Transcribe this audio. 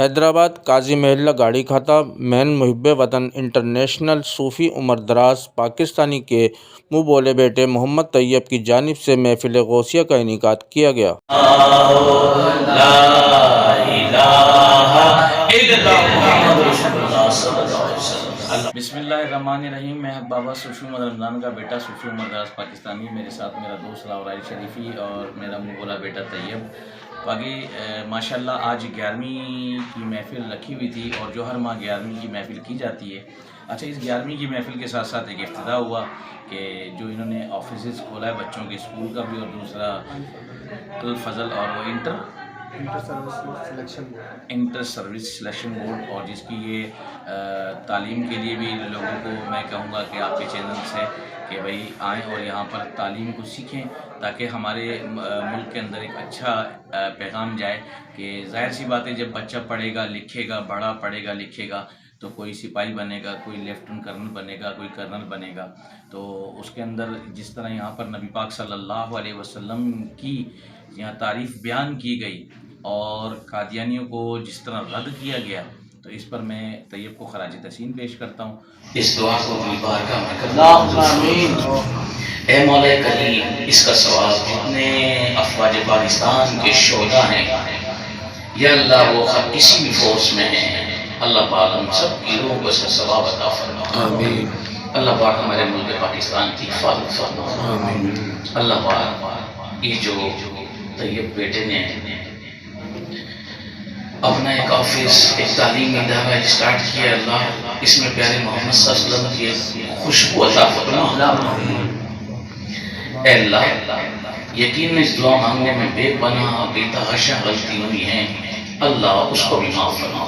حیدرآباد قاضی محلہ گاڑی کھاتا مین محب وطن انٹرنیشنل صوفی عمر دراز پاکستانی کے منہ بولے بیٹے محمد طیب کی جانب سے محفل غوثیہ کا انعقاد کیا گیا۔ بسم اللہ الرحمن الرحیم۔ میں بابا صوفی عمر رمضان کا بیٹا صوفی عمر دراز پاکستانی، میرے ساتھ میرا دوست لاورائے شریفی اور میرا منہ بولا بیٹا طیب باقی ماشاءاللہ آج 11ویں کی محفل رکھی ہوئی تھی اور جو ہر ماہ 11ویں کی محفل کی جاتی ہے۔ اچھا، اس 11ویں کی محفل کے ساتھ ساتھ ایک افتتاح ہوا کہ جو انہوں نے آفیسز کھولا ہے بچوں کے اسکول کا بھی، اور دوسرا الفضل اور وہ انٹر سروس سلیکشن بورڈ، اور جس کی یہ تعلیم کے لیے بھی لوگوں کو میں کہوں گا کہ آپ کے چینل سے کہ بھائی آئیں اور یہاں پر تعلیم کو سیکھیں تاکہ ہمارے ملک کے اندر ایک اچھا پیغام جائے کہ ظاہر سی بات ہے جب بچہ پڑھے گا لکھے گا، بڑا پڑھے گا لکھے گا تو کوئی سپاہی بنے گا، کوئی لیفٹنٹ کرنل بنے گا، کوئی کرنل بنے گا۔ تو اس کے اندر جس طرح یہاں پر نبی پاک صلی اللہ علیہ وسلم کی یہاں تعریف بیان کی گئی اور قادیانیوں کو جس طرح رد کیا گیا، تو اس پر میں طیب کو خراج تحسین پیش کرتا ہوں۔ اس دعا کو اپنی بارگاہ میں کرنا، اے مولا کریم، اس کا ثواب جتنے افواج پاکستان کے شہداء ہیں یا اللہ وہ کسی بھی فورس میں ہیں، اللہ پاک ہم سب کی روح کو اس کا ثواب عطا فرما۔ آمین۔ اللہ پاک ہمارے ملک پاکستان کی حفاظت فرما۔ آمین۔ اللہ پاک یہ جو طیب بیٹے نے اپنا ایک آفس، ایک تعلیمی ادارہ اسٹارٹ کیا، اللہ اس میں پیارے محمد صلی اللہ علیہ وسلم کی خوشبو عطا فرما۔ اے اللہ، یقین اس دعا مانگنے میں بے پناہ بے تحاشا غلطی ہوئی ہیں، اللہ اس کو بھی معاف فرما۔